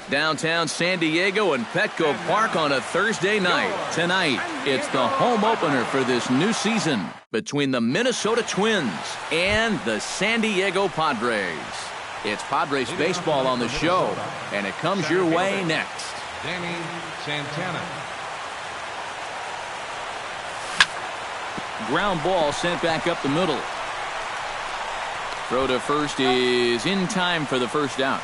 Downtown San Diego and Petco Park on a Thursday night. Tonight, it's the home opener for this new season between the Minnesota Twins and the San Diego Padres. It's Padres baseball on the show, and it comes your way next. Danny Santana. Ground ball sent back up the middle. Throw to first is in time for the first out.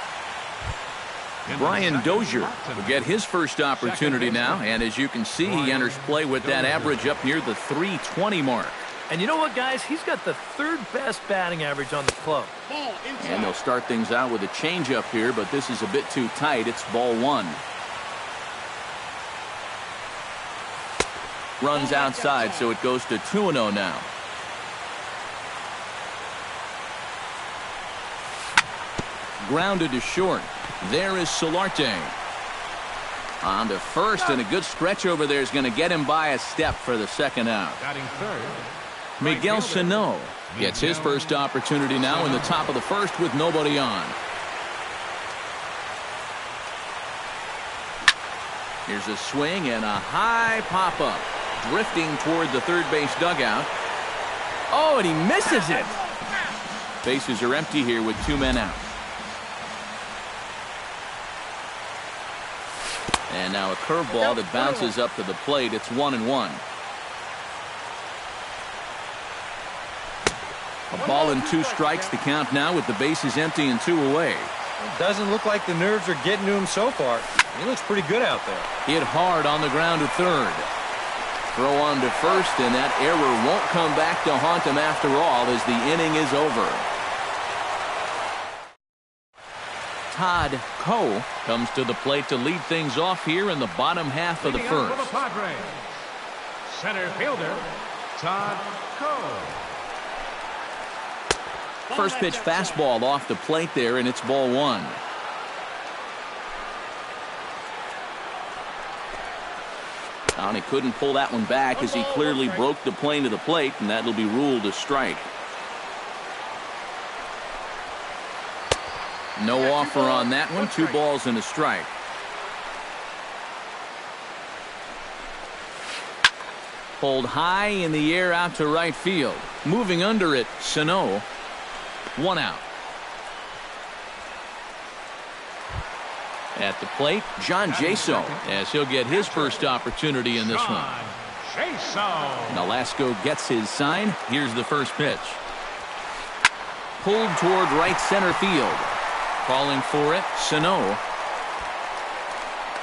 Brian Dozier will get his first opportunity now, and as you can see, he enters play with that average up near the .320 mark. And you know what, guys? He's got the third best batting average on the club. And they'll start things out with a changeup here, but this is a bit too tight. It's ball one. Runs outside, so it goes to 2-0 now. Grounded to short. There is Solarte. On to first, and a good stretch over there is going to get him by a step for the second out. Miguel Sano gets his first opportunity now in the top of the first with nobody on. Here's a swing and a high pop-up. Drifting toward the third base dugout. Oh, and he misses it. Bases are empty here with 2 men out. And now a curveball that bounces up to the plate. It's 1-1. A ball and 2 strikes the count now with the bases empty and 2 away. It doesn't look like the nerves are getting to him so far. He looks pretty good out there. Hit hard on the ground to third. Throw on to first, and that error won't come back to haunt him after all as the inning is over. Todd Coe comes to the plate to lead things off here in the bottom half of the first. Center fielder, Todd Coe. First pitch fastball off the plate there, and it's ball one. And he couldn't pull that one back as he clearly broke the plane to the plate, and that'll be ruled a strike. No offer on that one. 2 balls and a strike. Pulled high in the air out to right field. Moving under it, Sano. 1 out. At the plate, John Jaso, as he'll get his first opportunity in this one. Nolasco gets his sign. Here's the first pitch. Pulled toward right center field. Calling for it, Sano.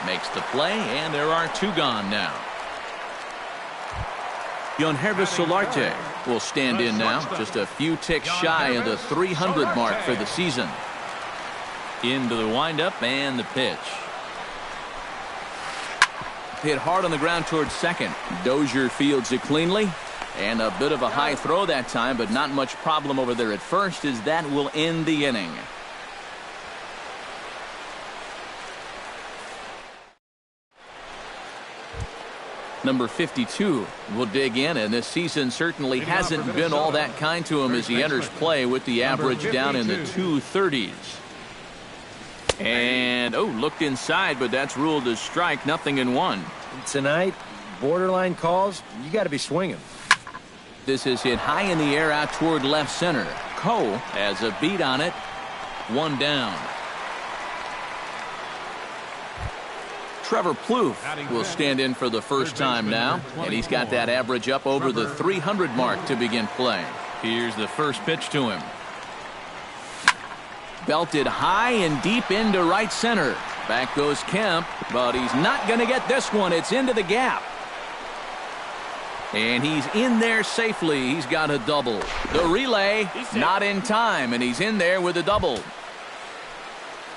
Makes the play, and there are 2 gone now. Yangervis Solarte will stand in now, just a few ticks shy of the 300 mark for the season. Into the windup and the pitch. Hit hard on the ground towards second. Dozier fields it cleanly. And a bit of a high throw that time, but not much problem over there at first, as that will end the inning. Number 52 will dig in, and this season certainly hasn't been all that kind to him as he enters play with the average down in the 230s. And, looked inside, but that's ruled as strike, 0-1. Tonight, borderline calls, you got to be swinging. This is hit high in the air out toward left center. Coe has a beat on it. 1 down. Trevor Plouffe will stand in for the first time now, and he's got that average up over the 300 mark to begin play. Here's the first pitch to him. Belted high and deep into right center. Back goes Kemp, but he's not going to get this one. It's into the gap. And he's in there safely. He's got a double. The relay, not in time, and he's in there with a double.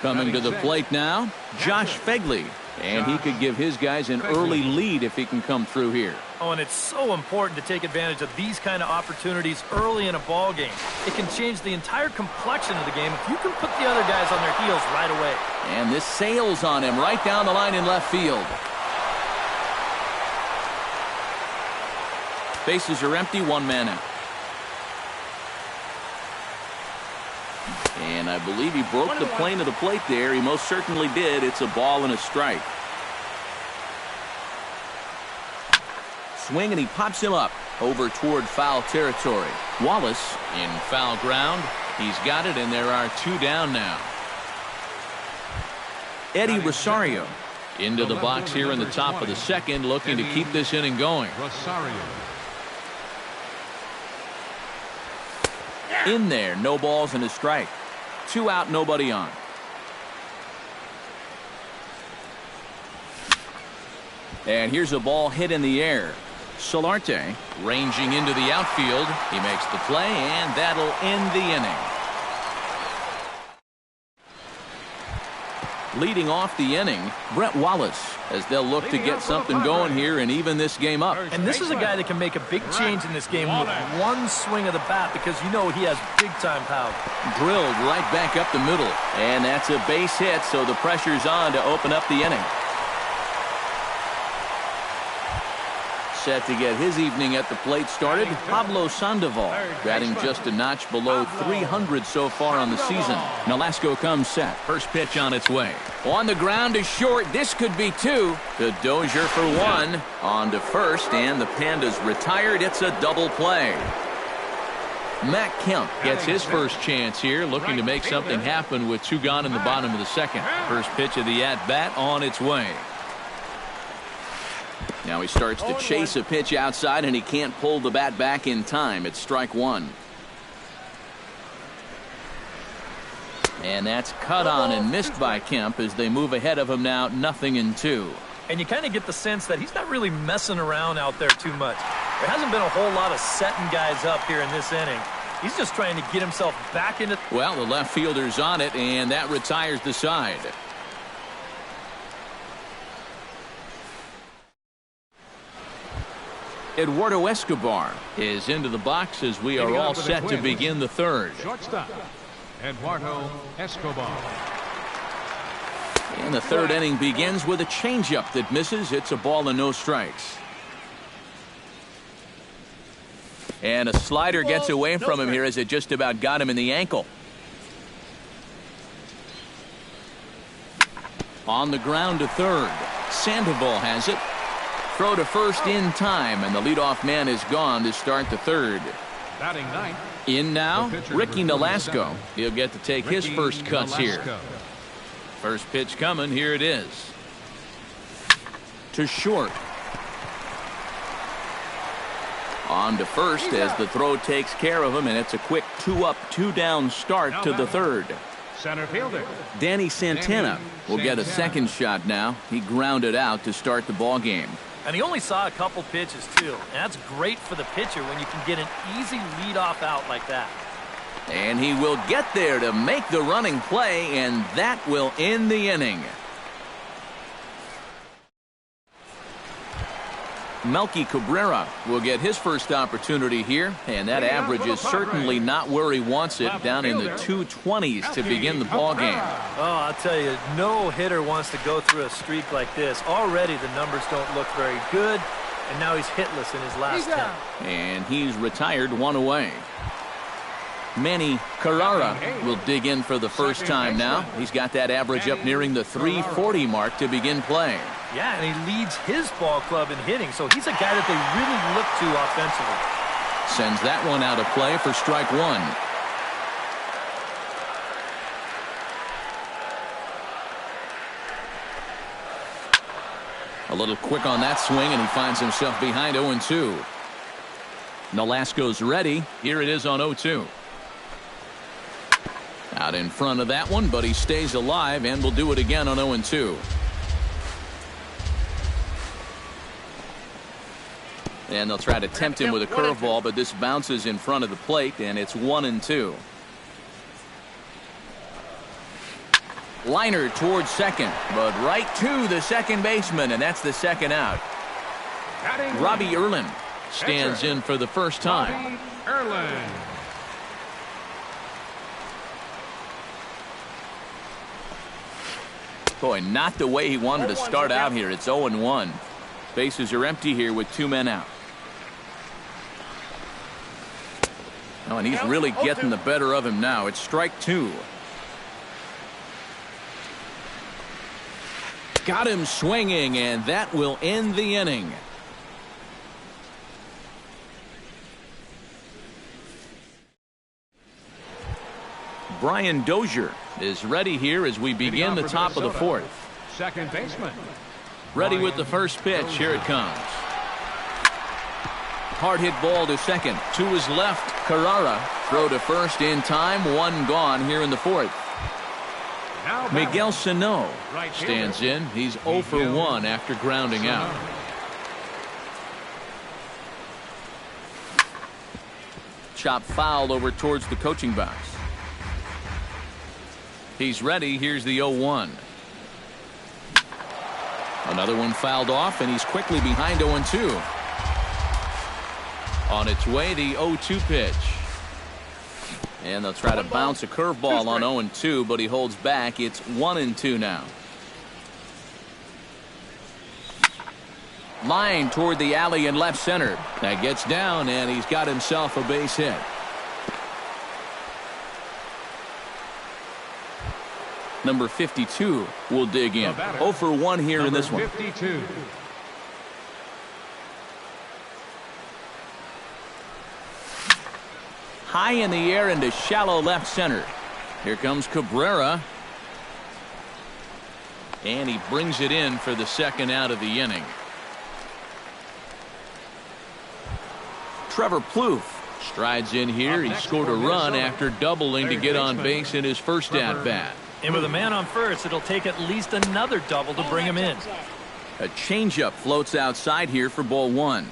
Coming to the plate now, Josh Fegley. And he could give his guys an early lead if he can come through here. Oh, and it's so important to take advantage of these kind of opportunities early in a ball game. It can change the entire complexion of the game if you can put the other guys on their heels right away. And this sails on him right down the line in left field. Bases are empty, 1 man out. And I believe he broke the plane of the plate there. He most certainly did. It's a ball and a strike. Swing, and he pops him up over toward foul territory. Wallace in foul ground. He's got it, and there are 2 down now. Eddie Rosario into the box here in the top of the second, looking to keep this inning going. Rosario. In there, no balls and a strike. 2 out, nobody on. And here's a ball hit in the air. Solarte ranging into the outfield. He makes the play, and that'll end the inning. Leading off the inning, Brett Wallace, as they'll look to get something going here and even this game up. And this is a guy that can make a big change in this game with one swing of the bat, because you know he has big-time power. Drilled right back up the middle, and that's a base hit, so the pressure's on to open up the inning. Set to get his evening at the plate started, Pablo Sandoval, batting just a notch below 300 so far on the season. Nolasco comes set. First pitch on its way. On the ground to short. This could be 2. To Dozier for 1. On to first, and the Pandas retired. It's a double play. Matt Kemp gets his first chance here, looking to make something happen with 2 gone in the bottom of the second. First pitch of the at-bat on its way. Now he starts to chase a pitch outside, and he can't pull the bat back in time. It's strike 1. And that's cut on and missed by Kemp as they move ahead of him now, 0-2. And you kind of get the sense that he's not really messing around out there too much. There hasn't been a whole lot of setting guys up here in this inning. He's just trying to get himself back into... Well, the left fielder's on it, and that retires the side. Eduardo Escobar is into the box as we are all set to begin the third. Shortstop, Eduardo Escobar. And the third inning begins with a changeup that misses. It's a ball and no strikes. And a slider gets away from him here as it just about got him in the ankle. On the ground to third. Sandoval has it. Throw to first in time, and the leadoff man is gone to start the third. Batting ninth. In now, Ricky Nolasco. He'll get to take his first cuts here. First pitch coming. Here it is. To short. On to first as the throw takes care of him, and it's a quick 2-up, 2-down start to the third. Center fielder Danny Santana will get a second shot now. He grounded out to start the ball game. And he only saw a couple pitches, too. And that's great for the pitcher when you can get an easy leadoff out like that. And he will get there to make the running play, and that will end the inning. Melky Cabrera will get his first opportunity here, and that average is certainly not where he wants it, down in the 220s to begin the ball game. Oh, I'll tell you, no hitter wants to go through a streak like this. Already the numbers don't look very good, and now he's hitless in his last 10. And he's retired, 1 away. Manny Carrara will dig in for the first time now. He's got that average up nearing the 340 mark to begin play. Yeah, and he leads his ball club in hitting, so he's a guy that they really look to offensively. Sends that one out of play for strike 1. A little quick on that swing, and he finds himself behind 0-2. Nolasco's ready. Here it is on 0-2. Out in front of that one, but he stays alive and will do it again on 0-2. And they'll try to tempt him with a curveball, but this bounces in front of the plate, and it's 1-2. Liner towards second, but right to the second baseman, and that's the second out. Robbie Erlin stands in for the first time. Erlin. Boy, not the way he wanted to start out here. It's 0-1. Bases are empty here with 2 men out. Oh, and he's really getting the better of him now. It's strike 2. Got him swinging, and that will end the inning. Brian Dozier is ready here as we begin the top of the 4th. Second baseman. Ready with the first pitch. Here it comes. Hard hit ball to second. To his left, Carrara. Throw to first in time. 1 gone here in the 4th. Miguel Sano stands in. He's 0 for 1 after grounding out. Chop foul over towards the coaching box. He's ready. Here's the 0-1. Another one fouled off, and he's quickly behind 0-2. On its way, the 0-2 pitch. And they'll try to bounce a curveball on 0-2, but he holds back. It's 1-2 now. Line toward the alley in left center. That gets down, and he's got himself a base hit. Number 52 will dig in. 0 for 1 here in this one. 52. High in the air into shallow left center. Here comes Cabrera. And he brings it in for the second out of the inning. Trevor Plouffe strides in here. He scored a run after doubling to get on base in his first at-bat. And with a man on first, it'll take at least another double to bring him in. A changeup floats outside here for ball 1.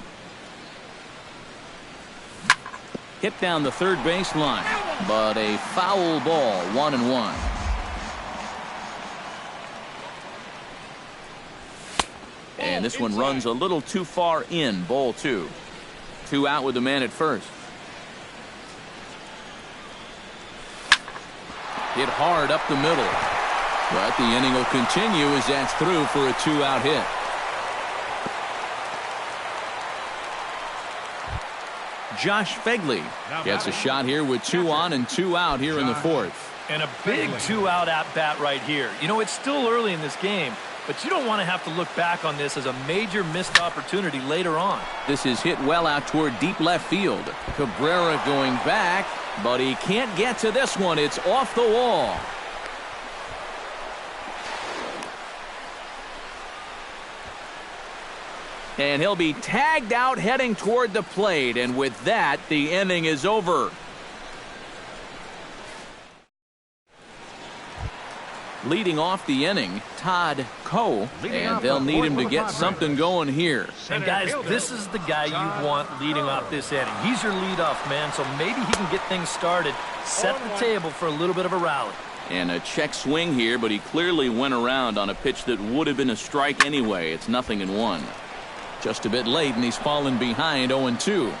Hit down the third baseline, but a foul ball. 1-1. And this one runs a little too far in. Ball 2. 2 out with the man at first. Hit hard up the middle. But the inning will continue as that's through for a 2-out hit. Josh Fegley gets a shot here with 2 on and 2 out here in the 4th. And a big 2-out at-bat right here. You know, it's still early in this game, but you don't want to have to look back on this as a major missed opportunity later on. This is hit well out toward deep left field. Cabrera going back, but he can't get to this one. It's off the wall. And he'll be tagged out heading toward the plate, and with that, the inning is over. Leading off the inning, Todd Coe, and they'll need him to get something going here. And guys, this is the guy you want leading off this inning. He's your leadoff man, so maybe he can get things started, set the table for a little bit of a rally. And a check swing here, but he clearly went around on a pitch that would have been a strike anyway. It's 0-1. Just a bit late, and he's fallen behind 0-2.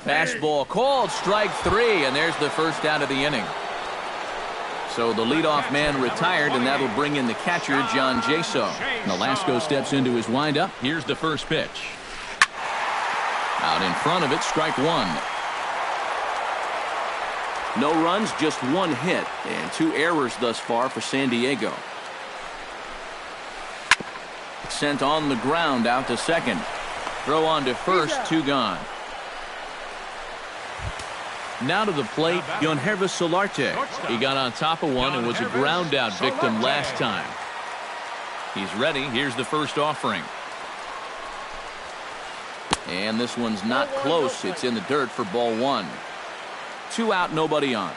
Fastball called, strike 3, and there's the first out of the inning. So the leadoff man retired, and that'll bring in the catcher, John Jaso. Nolasco steps into his windup. Here's the first pitch. Out in front of it, strike 1. No runs, just 1 hit, and 2 errors thus far for San Diego. Sent on the ground out to second. Throw on to first, 2 gone. Now to the plate, Yonhervis Solarte. He got on top of one and was a ground out victim last time. He's ready. Here's the first offering. And this one's not close. It's in the dirt for ball 1. 2 out, nobody on.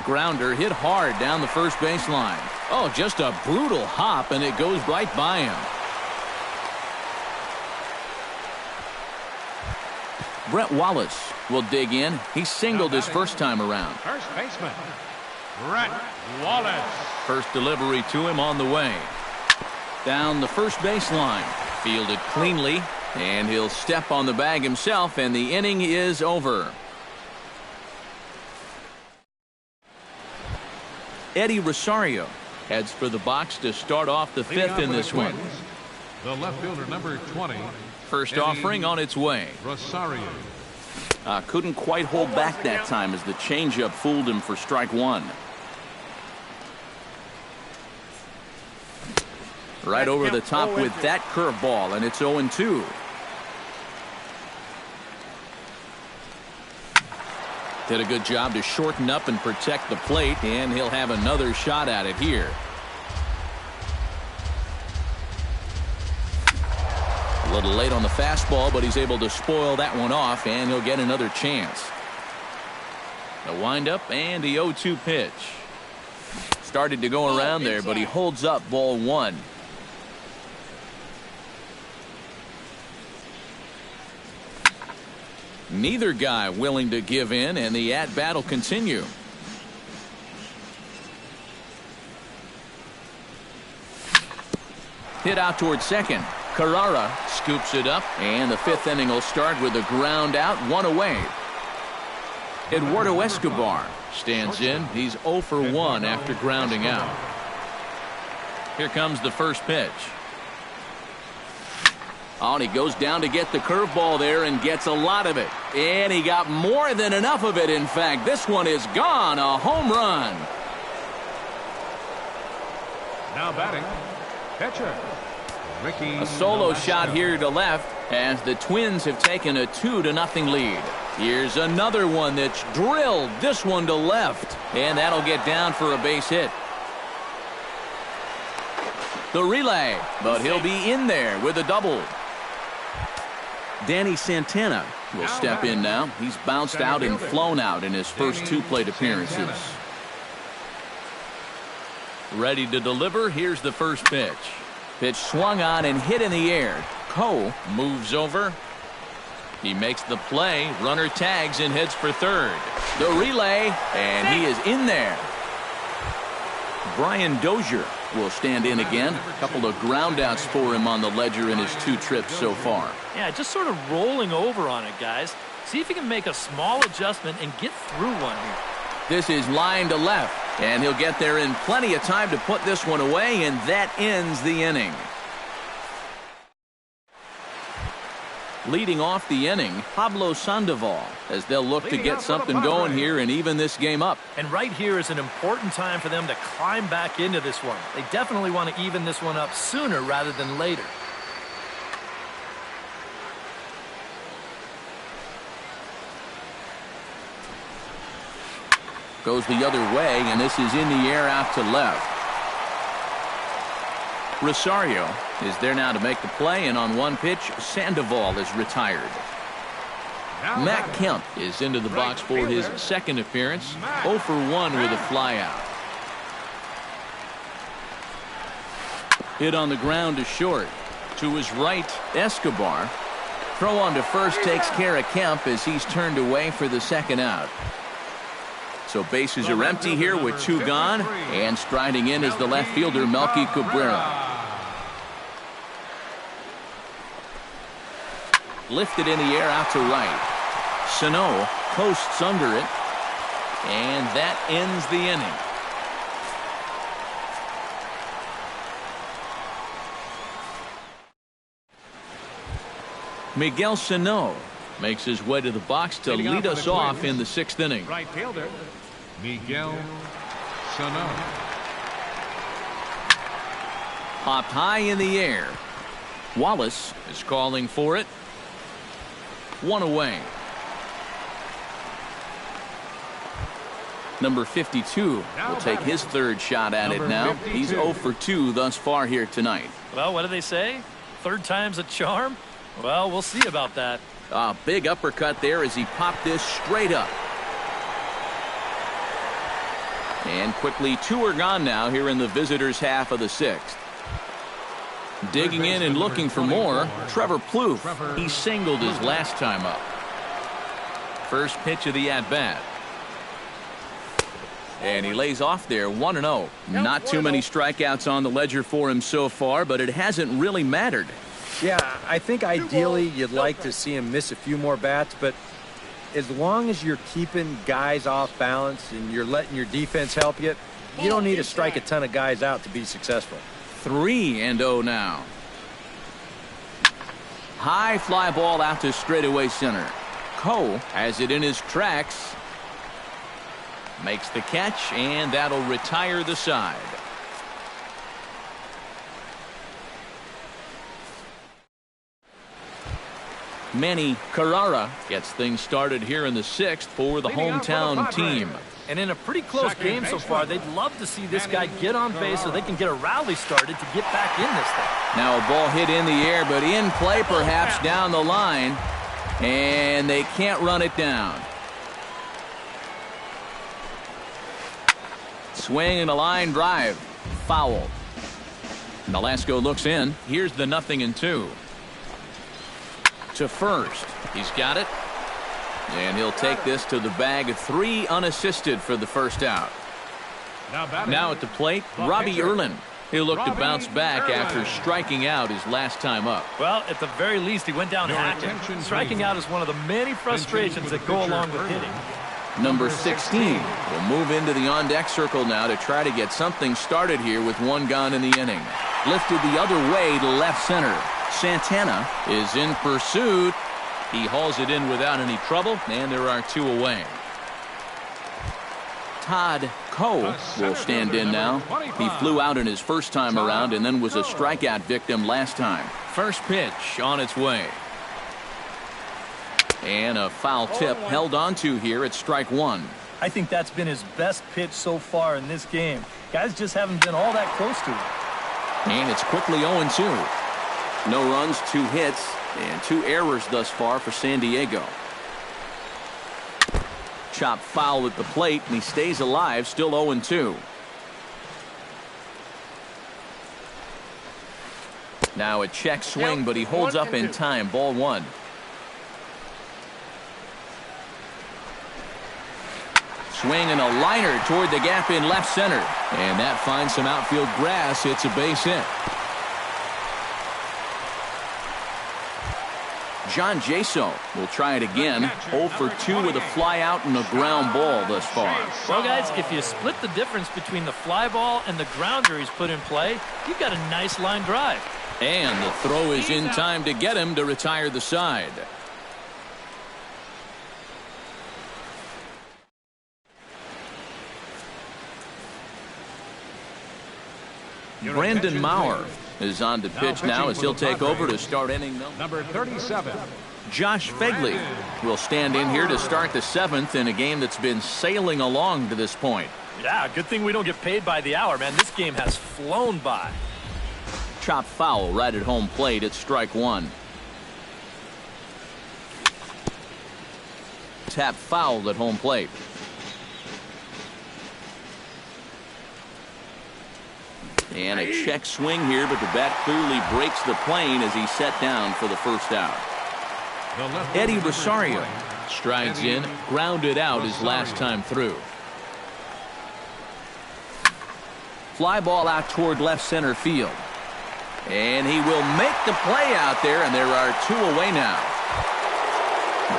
Grounder hit hard down the first baseline. Oh, just a brutal hop, and it goes right by him. Brett Wallace will dig in. He singled his first time around. First baseman, Brett Wallace. First delivery to him on the way. Down the first baseline. Fielded cleanly, and he'll step on the bag himself, and the inning is over. Eddie Rosario heads for the box to start off the 5th in this one. The left fielder, number 20. First offering on its way. Rosario. Couldn't quite hold back that time as the changeup fooled him for strike one. Right over the top with that curveball, and it's 0-2. Did a good job to shorten up and protect the plate, and he'll have another shot at it here. A little late on the fastball, but he's able to spoil that one off, and he'll get another chance. The windup and the 0-2 pitch. Started to go around there, but he holds up ball one. Neither guy willing to give in, and the at-bat will continue. Hit out towards second. Carrara scoops it up, and the fifth inning will start with a ground out, one away. Eduardo Escobar stands in. He's 0 for 1 after grounding out. Here comes the first pitch. Oh, and he goes down to get the curveball there and gets a lot of it. And he got more than enough of it, in fact. This one is gone. A home run. Now batting, pitcher. Ricky. A solo shot here to left as the Twins have taken a 2-0 lead. Here's another one that's drilled. This one to left. And that'll get down for a base hit. The relay, but he'll be in there with a double. Danny Santana will step in now. He's bounced out and flown out in his first 2 plate appearances. Ready to deliver. Here's the first pitch. Pitch swung on and hit in the air. Cole moves over. He makes the play. Runner tags and heads for third. The relay, and he is in there. Brian Dozier will stand in again. A couple of groundouts for him on the ledger in his 2 trips so far. Yeah, just sort of rolling over on it, guys. See if he can make a small adjustment and get through one here. This is line to left, and he'll get there in plenty of time to put this one away, and that ends the inning. Leading off the inning, Pablo Sandoval, as they'll look to get something going here and even this game up. And right here is an important time for them to climb back into this one. They definitely want to even this one up sooner rather than later. Goes the other way, and this is in the air out to left. Rosario is there now to make the play, and on one pitch, Sandoval is retired. Matt Kemp is into the box for his second appearance. 0 for 1 with a flyout. Hit on the ground to short. To his right, Escobar. Throw on to first takes care of Kemp as he's turned away for the second out. So bases are empty here with 2 gone, and striding in is the left fielder, Melky Cabrera. Lifted in the air out to right. Sano coasts under it, and that ends the inning. Miguel Sano makes his way to the box to lead us off in the 6th inning. Right fielder, Miguel Sano. Popped high in the air. Wallace is calling for it. 1 away. Number 52 will take his 3rd shot at it now. He's 0 for 2 thus far here tonight. Well, what do they say? 3rd time's a charm? Well, we'll see about that. A big uppercut there as he popped this straight up. And quickly 2 are gone now here in the visitors' half of the 6th. Digging in and looking for more, Trevor Plouffe. He singled his last time up. First pitch of the at-bat. And he lays off there, 1-0. Not too many strikeouts on the ledger for him so far, but it hasn't really mattered. Yeah, I think ideally you'd like to see him miss a few more bats, but as long as you're keeping guys off balance and you're letting your defense help you, you don't need to strike a ton of guys out to be successful. 3-0 now. High fly ball out to straightaway center. Cole has it in his tracks. Makes the catch, and that'll retire the side. Manny Carrara gets things started here in the 6th for the hometown team. And in a pretty close game so far, they'd love to see this guy get on base so they can get a rally started to get back in this thing. Now a ball hit in the air, but in play perhaps down the line. And they can't run it down. Swing and a line drive. Foul. Nolasco looks in. Here's the 0-2. To first. He's got it. And he'll take this to the bag. 3 unassisted for the first out. Now at the plate, Robbie Erlin. He'll look to bounce back after striking out his last time up. Well, at the very least, he went down hacking. Striking out is one of the many frustrations that go along with hitting. Number 16 will move into the on-deck circle now to try to get something started here with 1 gone in the inning. Lifted the other way to left center. Santana is in pursuit. He hauls it in without any trouble, and there are 2 away. Todd Cole will stand in now. He flew out in his first time around and then was a strikeout victim last time. First pitch on its way. And a foul tip held onto here at strike 1. I think that's been his best pitch so far in this game. Guys just haven't been all that close to it. And it's quickly 0-2. No runs, 2 hits, and 2 errors thus far for San Diego. Chop foul at the plate, and he stays alive, still 0-2. Now a check swing, but he holds up in time. Ball 1. Swing and a liner toward the gap in left center. And that finds some outfield grass. It's a base hit. John Jaso will try it again. 0 for 2 with a fly out and a ground ball thus far. Well, guys, if you split the difference between the fly ball and the grounder he's put in play, you've got a nice line drive. And the throw is in time to get him to retire the side. Brandon Maurer is on to pitch now as he'll take over to start inning number 37. Josh Fegley will stand in here to start the 7th in a game that's been sailing along to this point. Yeah, good thing we don't get paid by the hour, man. This game has flown by. Chop foul right at home plate at strike 1. Tap foul at home plate. And a check swing here, but the bat clearly breaks the plane as he's set down for the first out. Eddie Rosario strides in, grounded out his last time through. Fly ball out toward left center field. And he will make the play out there, and there are 2 away now.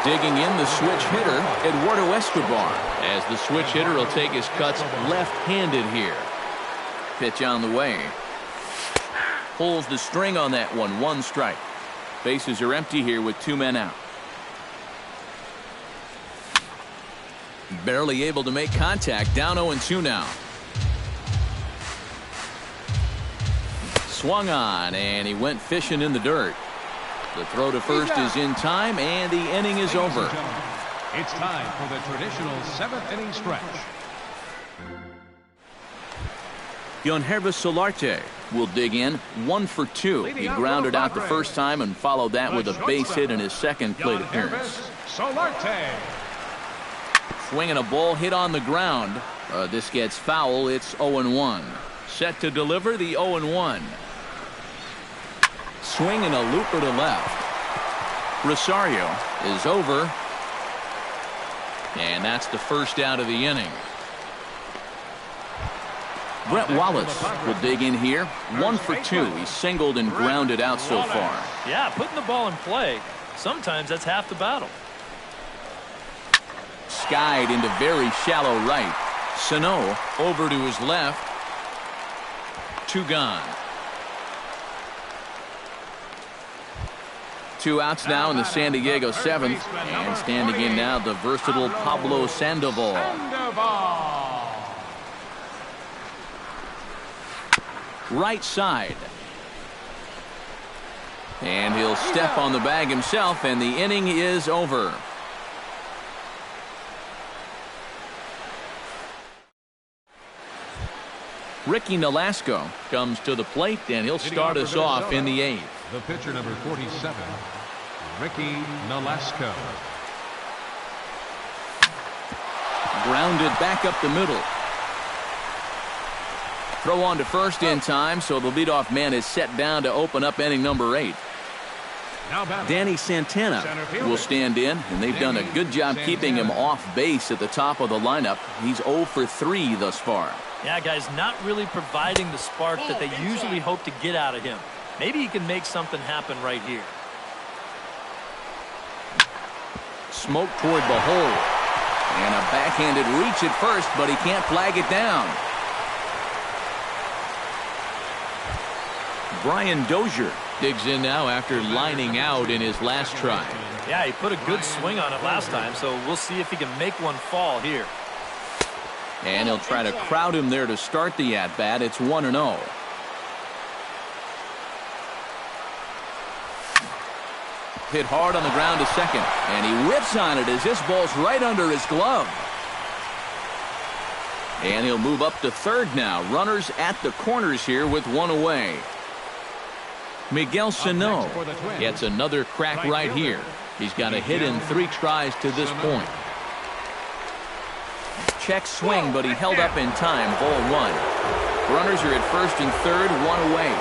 Digging in the switch hitter, Eduardo Escobar, as the switch hitter will take his cuts left-handed here. Pitch on the way. Pulls the string on that one. 1 strike. Bases are empty here with 2 men out. Barely able to make contact. Down 0-2 now. Swung on, and he went fishing in the dirt. The throw to first is in time, and the inning is over. It's time for the traditional 7th inning stretch. Yonhervis Solarte will dig in. 1 for 2. He grounded out the first time and followed that with a base hit in his second plate appearance. Solarte. Swinging a ball hit on the ground. This gets foul. It's 0-1. Set to deliver the 0-1. Swinging a looper to left. Rosario is over. And that's the first out of the inning. Brett Wallace will dig in here. 1 for 2. He's singled and grounded out so far. Yeah, putting the ball in play, sometimes that's half the battle. Skied into very shallow right. Sano over to his left. 2 gone. 2 outs now in the San Diego 7th. And standing in now, the versatile Pablo Sandoval. Right side. And he'll step on the bag himself, and the inning is over. Ricky Nolasco comes to the plate, and he'll start us off in the 8th. The pitcher, number 47, Ricky Nolasco. Grounded back up the middle. Throw on to first in time, so the leadoff man is set down to open up inning number 8. Danny Santana will stand in, and they've done a good job keeping him off base at the top of the lineup. He's 0 for 3 thus far. Yeah, guys, not really providing the spark that they usually hope to get out of him. Maybe he can make something happen right here. Smoke toward the hole. And a backhanded reach at first, but he can't flag it down. Brian Dozier digs in now after lining out in his last try. Yeah, he put a good swing on it last time, so we'll see if he can make one fall here. And he'll try to crowd him there to start the at-bat. It's 1-0. Hit hard on the ground to second, and he whips on it as this ball's right under his glove. And he'll move up to third now. Runners at the corners here with one away. Miguel Sano gets another crack right here. He's got a hit in 3 tries to this point. Check swing, but he held up in time. Ball 1. Runners are at first and third, 1 away.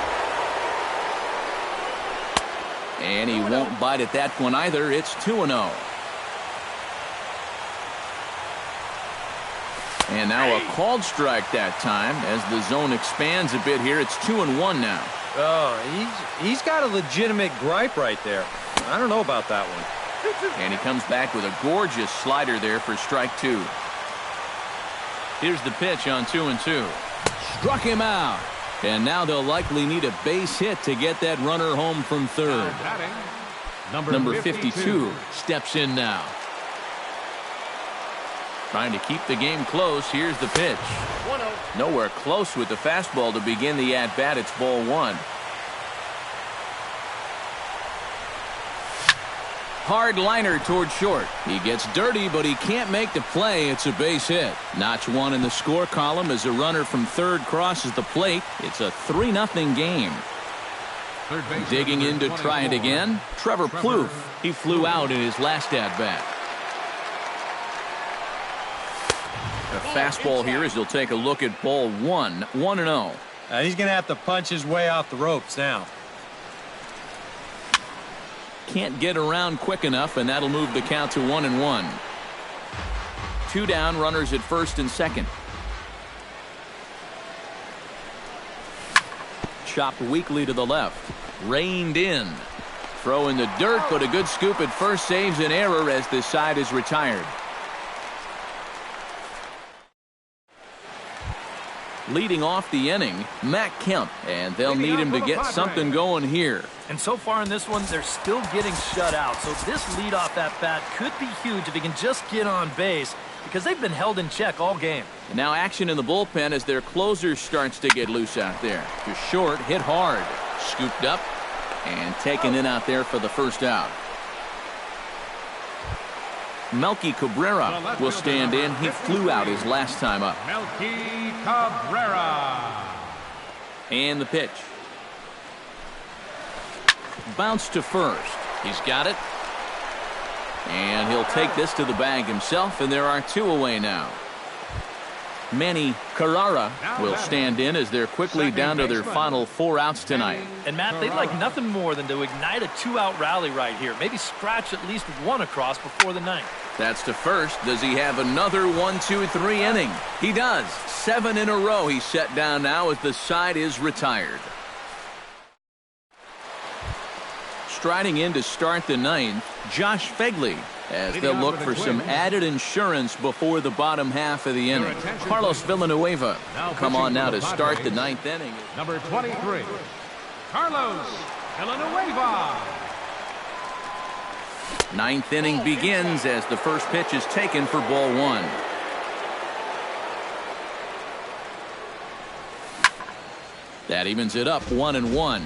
And he won't bite at that one either. It's 2-0. And now a called strike that time as the zone expands a bit here. It's 2-1 now. Oh, he's got a legitimate gripe right there. I don't know about that one. And he comes back with a gorgeous slider there for strike 2. Here's the pitch on 2-2. Struck him out. And now they'll likely need a base hit to get that runner home from third. Number 52 steps in now. Trying to keep the game close. Here's the pitch. Nowhere close with the fastball to begin the at-bat. It's ball 1. Hard liner toward short. He gets dirty, but he can't make the play. It's a base hit. Notch 1 in the score column as a runner from third crosses the plate. It's a 3-0 game. Digging in to try it again, Trevor Plouffe. He flew out in his last at-bat. A fastball here as he'll take a look at ball 1, 1-0. He's going to have to punch his way off the ropes now. Can't get around quick enough, and that'll move the count to 1-1. 2 down, runners at first and second. Chopped weakly to the left. Reined in. Throw in the dirt, but a good scoop at first saves an error as this side is retired. Leading off the inning, Matt Kemp, and they'll need him to get something going here. And so far in this one, they're still getting shut out. So this leadoff at-bat could be huge if he can just get on base, because they've been held in check all game. And now action in the bullpen as their closer starts to get loose out there. To short, hit hard, scooped up, and taken in out there for the first out. Melky Cabrera will stand in. He flew out his last time up. Melky Cabrera. And the pitch. Bounce to first. He's got it. And he'll take this to the bag himself, and there are 2 away now. Manny Carrara will stand in as they're quickly down to their final 4 outs tonight. And Matt, they'd like nothing more than to ignite a 2-out rally right here. Maybe scratch at least 1 across before the 9th. That's to first. Does he have another 1-2-3 inning? He does. 7 in a row he's set down now as the side is retired. Striding in to start the 9th, Josh Fegley, as they'll look for some added insurance before the bottom half of the inning. Carlos Villanueva come on now to start the 9th inning. Number 23, Carlos Villanueva. Ninth inning begins as the first pitch is taken for ball one. That evens it up 1-1.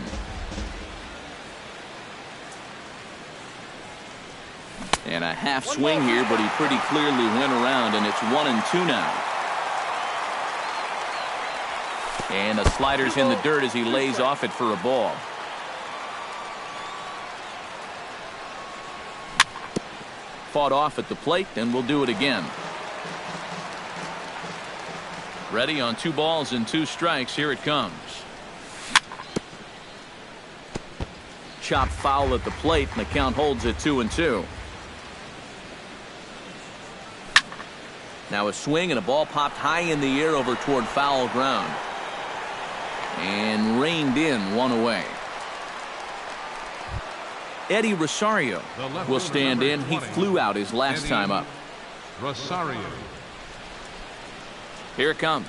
And a half swing here, but he pretty clearly went around, and it's 1-2 now. And the slider's in the dirt as he lays off it for a ball. Fought off at the plate, and we'll do it again. Ready on 2 balls and 2 strikes. Here it comes. Chop foul at the plate, and the count holds at 2-2. Now a swing, and a ball popped high in the air over toward foul ground. And reined in, 1 away. Eddie Rosario will stand in. He flew out his last time up. Rosario. Here it comes.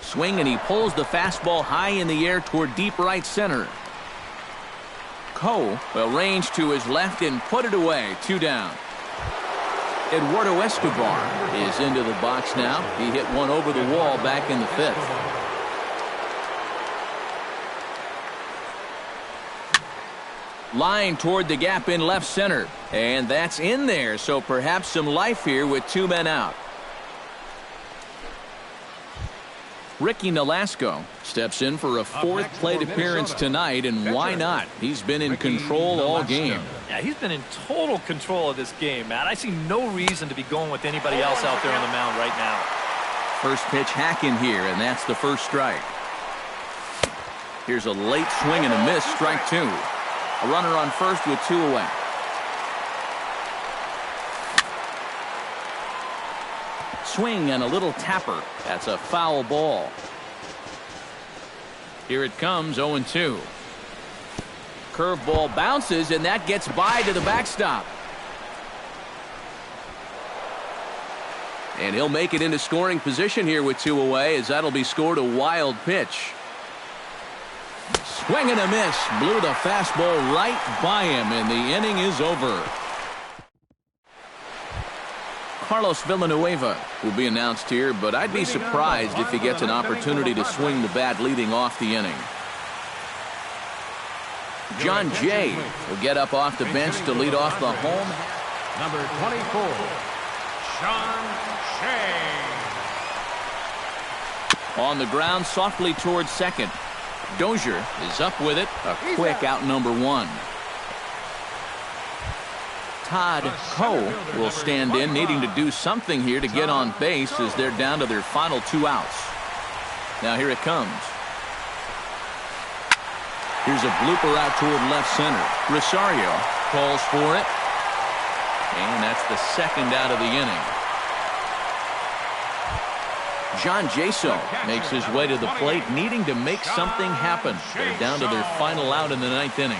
Swing, and he pulls the fastball high in the air toward deep right center. Coe will range to his left and put it away. 2 down. Eduardo Escobar is into the box now. He hit one over the wall back in the 5th. Line toward the gap in left center. And that's in there, so perhaps some life here with 2 men out. Ricky Nolasco steps in for a 4th plate appearance tonight, and why not? He's been in control all game. Yeah, he's been in total control of this game, Matt. I see no reason to be going with anybody else out there on the mound right now. First pitch hacking here, and that's the first strike. Here's a late swing and a miss, strike 2. A runner on first with 2 away. Swing and a little tapper. That's a foul ball. Here it comes, 0-2. Curveball bounces, and that gets by to the backstop. And he'll make it into scoring position here with 2 away, as that'll be scored a wild pitch. Swing and a miss. Blew the fastball right by him, and the inning is over. Carlos Villanueva will be announced here, but I'd be surprised if he gets an opportunity to swing the bat leading off the inning. John Jay will get up off the bench to lead off the home. Number 24, John Jay. On the ground, softly towards second. Dozier is up with it. A quick out number 1. Todd Coe will stand in, needing to do something here to get on base as they're down to their final 2 outs. Now here it comes. Here's a blooper out toward left center. Rosario calls for it. And that's the 2nd out of the inning. John Jaso makes his way to the plate, needing to make something happen. They're down to their final out in the 9th inning.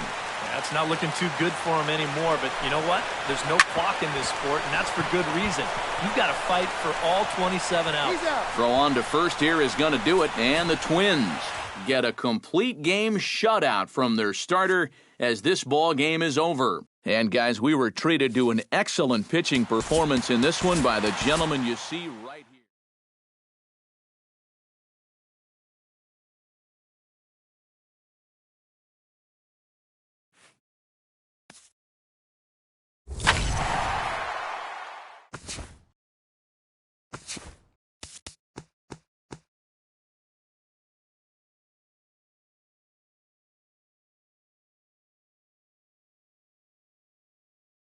That's not looking too good for him anymore, but you know what? There's no clock in this sport, and that's for good reason. You've got to fight for all 27 outs. Throw on to first here is going to do it, and the Twins get a complete game shutout from their starter as this ball game is over. And guys, we were treated to an excellent pitching performance in this one by the gentleman you see right